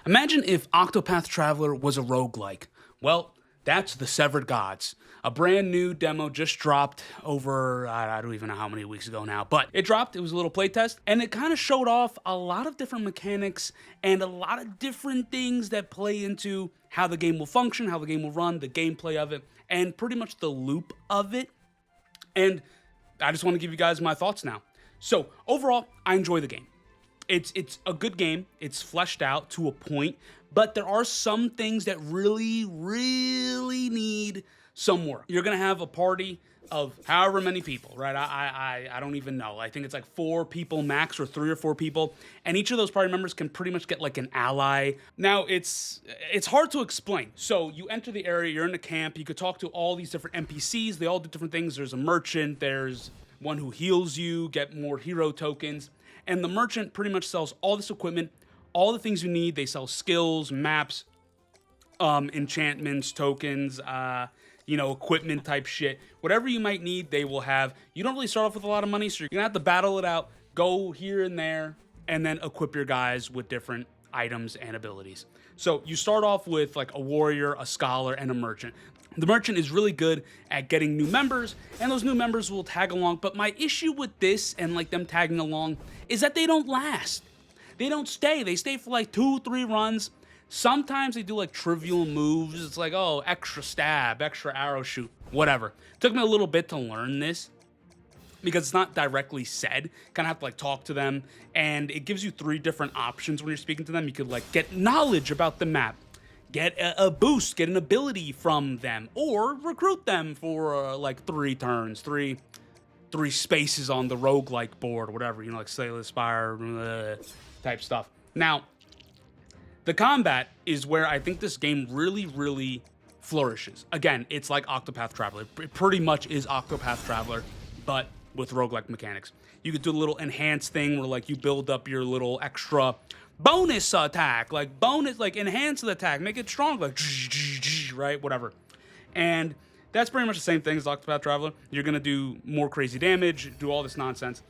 Imagine if Octopath Traveler was a roguelike. Well, that's the Severed Gods. A brand new demo just dropped over, I don't even know how many weeks ago now, but it dropped. It was a little playtest, and it kind of showed off a lot of different mechanics and a lot of different things that play into how the game will function, how the game will run, the gameplay of it, and pretty much the loop of it. And I just want to give you guys my thoughts now. So, overall, I enjoy the game. It's a good game. It's fleshed out to a point, but there are some things that really need some work. You're gonna have a party of however many people, right? I don't even know. I think it's like 4 people max, or 3 or 4 people, and each of those party members can pretty much get like an ally. Now it's hard to explain. So you enter the area, you're in a camp, you could talk to all these different NPCs. They all do different things. There's a merchant. There's one who heals you, get more hero tokens. And the merchant pretty much sells all this equipment, all the things you need. They sell skills, maps, enchantments, tokens, equipment type shit. Whatever you might need, they will have. You don't really start off with a lot of money, so you're gonna have to battle it out, go here and there, and then equip your guys with different items and abilities. So you start off with like a warrior, a scholar, and a merchant. The merchant is really good at getting new members, and those new members will tag along. But my issue with this and like them tagging along is that they don't last. They don't stay. They stay for like 2-3 runs. Sometimes they do like trivial moves. It's like, oh, extra stab, extra arrow shoot, whatever. It took me a little bit to learn this because it's not directly said. Kind of have to like talk to them, and it gives you 3 different options when you're speaking to them. You could like get knowledge about the map, get a boost, get an ability from them, or recruit them for like 3 turns, three spaces on the roguelike board, whatever, like Slay the Spire type stuff. Now, the combat is where I think this game really flourishes. Again, it's like Octopath Traveler. It pretty much is Octopath Traveler, but with roguelike mechanics. You could do a little enhanced thing where like you build up your little extra bonus attack, like enhance the attack, make it strong, like right, whatever. And that's pretty much the same thing as Octopath Traveler. You're gonna do more crazy damage, do all this nonsense,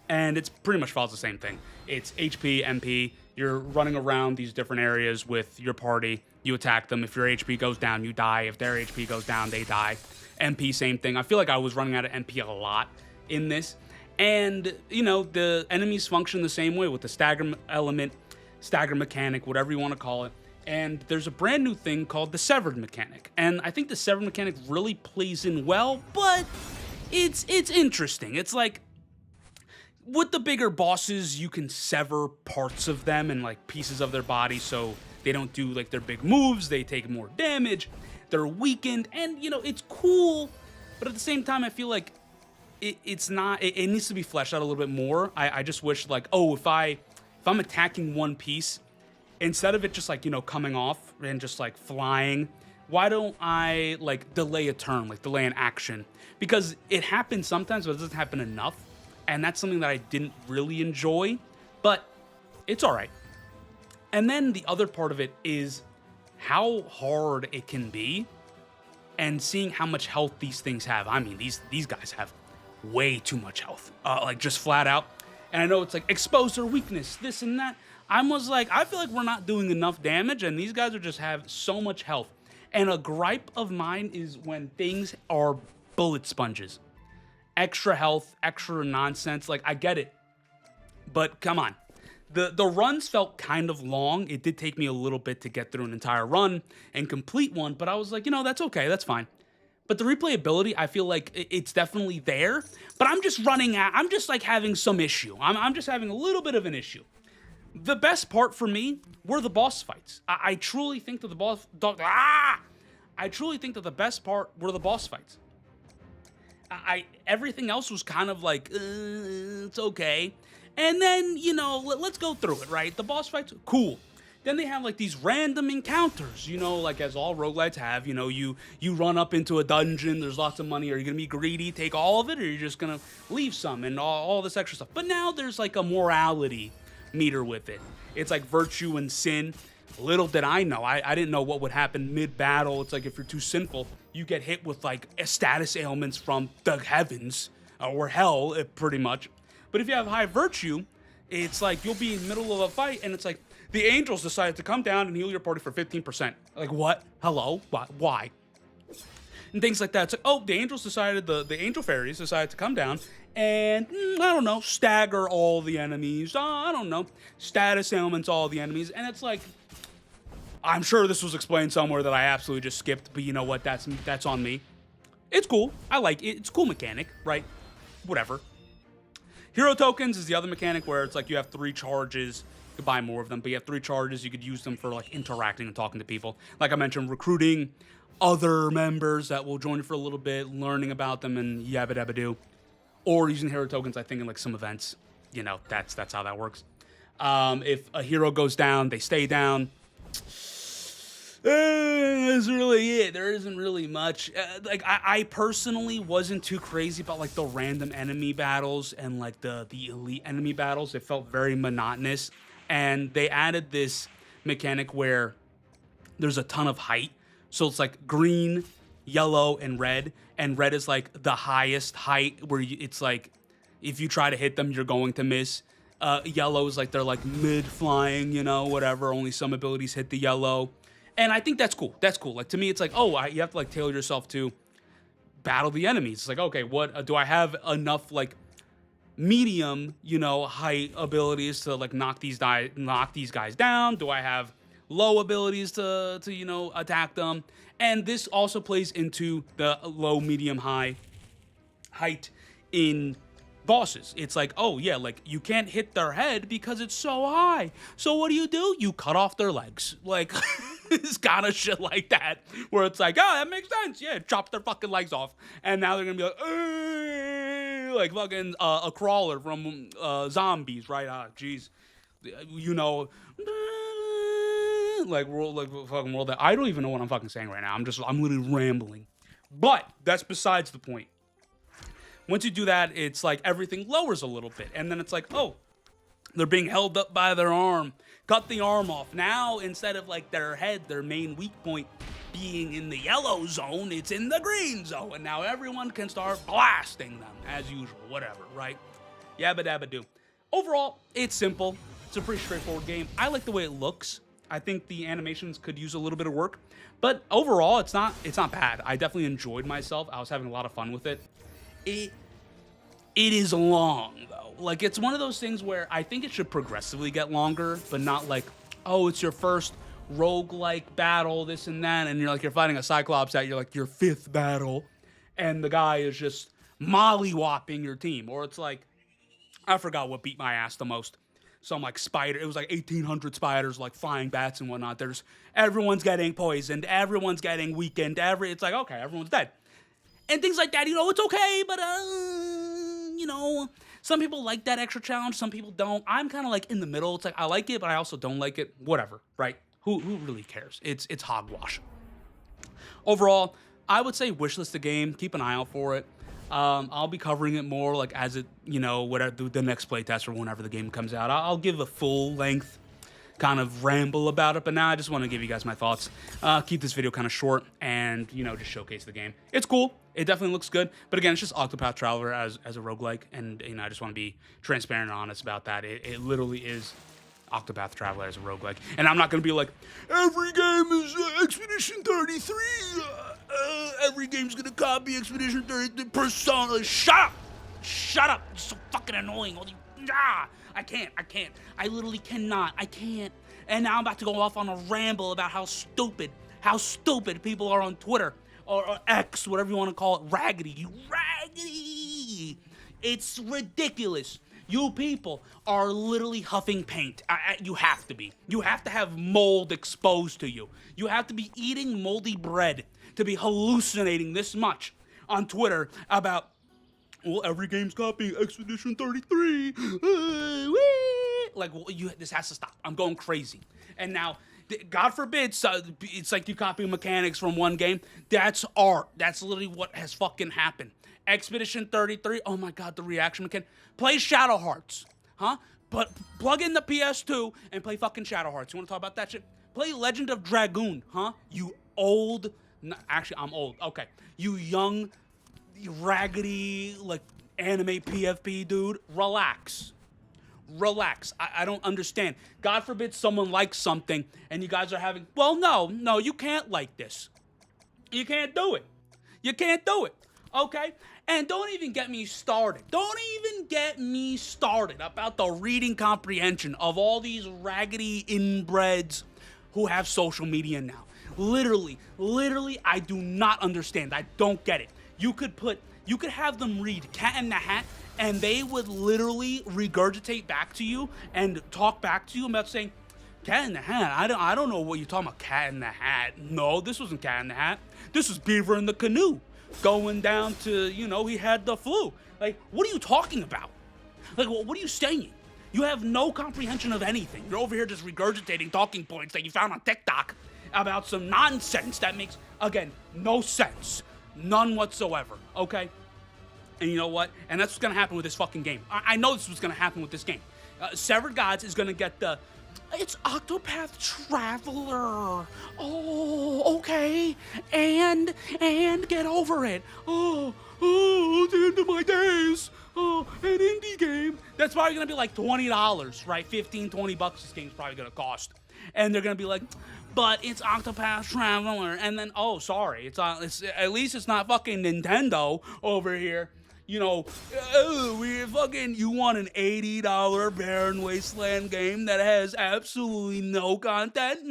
and it's pretty much follows the same thing. It's HP, MP. You're running around these different areas with your party. You attack them. If your HP goes down, you die. If their HP goes down, they die. MP, same thing. I feel like I was running out of MP a lot in this. And, the enemies function the same way with the stagger element, stagger mechanic, whatever you want to call it. And there's a brand new thing called the severed mechanic. And I think the severed mechanic really plays in well, but it's interesting. It's like, with the bigger bosses, you can sever parts of them and like pieces of their body so they don't do like their big moves, they take more damage, they're weakened, and it's cool, but at the same time I feel like it's not, it needs to be fleshed out a little bit more. I just wish like, oh, if I'm attacking one piece, instead of it just like, coming off and just like flying, why don't I like delay a turn, like delay an action? Because it happens sometimes, but it doesn't happen enough. And that's something that I didn't really enjoy, but it's all right. And then the other part of it is how hard it can be and seeing how much health these things have. I mean, these guys have way too much health, like just flat out. And I know it's like expose their weakness, this and that. I was like, I feel like we're not doing enough damage, and these guys are just have so much health. And a gripe of mine is when things are bullet sponges. Extra health, extra nonsense. Like, I get it, but come on. The runs felt kind of long. It did take me a little bit to get through an entire run and complete one, but I was like, that's okay, that's fine. But the replayability, I feel like it's definitely there, but I'm just I'm just like having some issue. I'm just having a little bit of an issue. The best part for me were the boss fights. I truly think that I truly think that the best part were the boss fights. Everything else was kind of like, it's okay. And then, let's go through it, right? The boss fights, cool. Then they have like these random encounters, like as all roguelites have, you run up into a dungeon, there's lots of money. Are you going to be greedy, take all of it, or you're just going to leave some and all this extra stuff? But now there's like a morality meter with it. It's like virtue and sin. Little did I know, I didn't know what would happen mid-battle. It's like if you're too sinful, you get hit with like status ailments from the heavens, or hell, pretty much. But if you have high virtue, it's like you'll be in the middle of a fight and it's like, the angels decided to come down and heal your party for 15%. Like, what? Hello? Why? And things like that. It's like, oh, the angels decided, the angel fairies decided to come down and, I don't know, stagger all the enemies. I don't know, status ailments all the enemies. And it's like, I'm sure this was explained somewhere that I absolutely just skipped, but you know what? That's on me. It's cool. I like it. It's a cool mechanic, right? Whatever. Hero tokens is the other mechanic where it's like you have 3 charges. You could buy more of them, but you have 3 charges. You could use them for like interacting and talking to people. Like I mentioned, recruiting other members that will join you for a little bit, learning about them and yabba dabba do. Or using hero tokens, I think, in like some events. You know, that's how that works. If a hero goes down, they stay down. That's really it. There isn't really much. Like I personally wasn't too crazy about like the random enemy battles and like the elite enemy battles. It felt very monotonous, and they added this mechanic where there's a ton of height. So it's like green, yellow, and red is like the highest height where it's like if you try to hit them, you're going to miss. Yellow is like they're like mid flying, you know, whatever. Only some abilities hit the yellow. And I think that's cool. That's cool. Like, to me, it's like, oh, you have to, like, tailor yourself to battle the enemies. It's like, okay, what do I have enough, like, medium, you know, height abilities to, like, knock these guys down? Do I have low abilities to you know, attack them? And this also plays into the low, medium, high height in bosses. It's like, oh yeah, like you can't hit their head because it's so high. So what do? You cut off their legs. Like it's kind of shit like that where it's like, oh, that makes sense. Yeah, chop their fucking legs off. And now they're gonna be like fucking a crawler from zombies, right? Jeez, you know, like fucking world. I don't even know what I'm fucking saying right now. I'm literally rambling. But that's besides the point. Once you do that, it's like everything lowers a little bit. And then it's like, oh, they're being held up by their arm. Cut the arm off. Now, instead of like their head, their main weak point being in the yellow zone, it's in the green zone. And now everyone can start blasting them as usual. Whatever, right? Yabba dabba do. Overall, it's simple. It's a pretty straightforward game. I like the way it looks. I think the animations could use a little bit of work. But overall, it's not bad. I definitely enjoyed myself. I was having a lot of fun with it. It is long, though. Like, it's one of those things where I think it should progressively get longer, but not like, oh, it's your first roguelike battle, this and that, and you're fighting a Cyclops at your 5th battle, and the guy is just mollywopping your team. Or it's like, I forgot what beat my ass the most. Some like spider, it was like 1,800 spiders, like flying bats and whatnot. Everyone's getting poisoned, everyone's getting weakened, it's like, okay, everyone's dead. And things like that, you know, it's okay, but, you know, some people like that extra challenge, some people don't. I'm kind of like in the middle. It's like, I like it, but I also don't like it. Whatever, right? Who really cares? It's hogwash. Overall, I would say wishlist the game. Keep an eye out for it. I'll be covering it more, like, as it, you know, whatever the next playtest or whenever the game comes out. I'll give a full-length kind of ramble about it, but now I just want to give you guys my thoughts. Keep this video kind of short and, you know, just showcase the game. It's cool. It definitely looks good. But again, it's just Octopath Traveler as a roguelike, and, you know, I just want to be transparent and honest about that. It literally is Octopath Traveler as a roguelike. And I'm not going to be like, every game is Expedition 33. Every game's going to copy Expedition 33. Persona. Shut up! Shut up! It's so fucking annoying. I can't. I literally cannot. I can't. And now I'm about to go off on a ramble about how stupid people are on Twitter or X, whatever you want to call it. Raggedy. It's ridiculous. You people are literally huffing paint. You have to be. You have to have mold exposed to you. You have to be eating moldy bread to be hallucinating this much on Twitter about, well, every game's copying Expedition 33. Like, well, this has to stop. I'm going crazy. And now, God forbid, so it's like you copy mechanics from one game. That's art. That's literally what has fucking happened. Expedition 33. Oh my God, the reaction mechanic. Play Shadow Hearts, huh? But plug in the PS2 and play fucking Shadow Hearts. You want to talk about that shit? Play Legend of Dragoon, huh? You old. No, actually, I'm old. Okay, you young, raggedy, like, anime PFP dude, relax. Relax. I don't understand. God forbid someone likes something and you guys are having, well, no, you can't like this. You can't do it. You can't do it. Okay? And don't even get me started. Don't even get me started about the reading comprehension of all these raggedy inbreds who have social media now. Literally, I do not understand. I don't get it. You could have them read Cat in the Hat and they would literally regurgitate back to you and talk back to you about saying, Cat in the Hat? I don't know what you're talking about, Cat in the Hat. No, this wasn't Cat in the Hat. This was Beaver in the Canoe going down to, he had the flu. Like, what are you talking about? Like, what are you saying? You have no comprehension of anything. You're over here just regurgitating talking points that you found on TikTok about some nonsense that makes, again, no sense. None whatsoever, okay? And you know what? And that's what's gonna happen with this fucking game. I know this is what's gonna happen with this game. Severed Gods is gonna get the, it's Octopath Traveler. Oh, okay. And get over it. Oh, the end of my days. Oh, an indie game. That's probably going to be like $20, right? 15, 20 bucks this game's probably going to cost. And they're going to be like, but it's Octopath Traveler. And then, oh, sorry. It's at least it's not fucking Nintendo over here. You want an $80 Barren Wasteland game that has absolutely no content?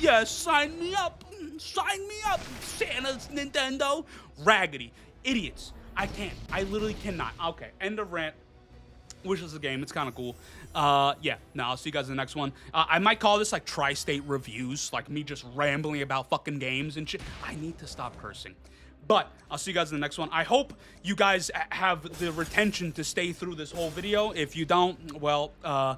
Yes, sign me up. Sign me up, Santa's Nintendo. Raggedy. Idiots. I can't. I literally cannot. Okay, end of rant. Wish this was a game. It's kind of cool. Yeah, no, I'll see you guys in the next one. I might call this like tri-state reviews, like me just rambling about fucking games and shit. I need to stop cursing. But I'll see you guys in the next one. I hope you guys have the retention to stay through this whole video. If you don't, well, I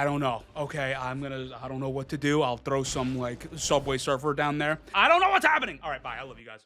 don't know. Okay, I don't know what to do. I'll throw some like Subway Surfer down there. I don't know what's happening. All right, bye. I love you guys.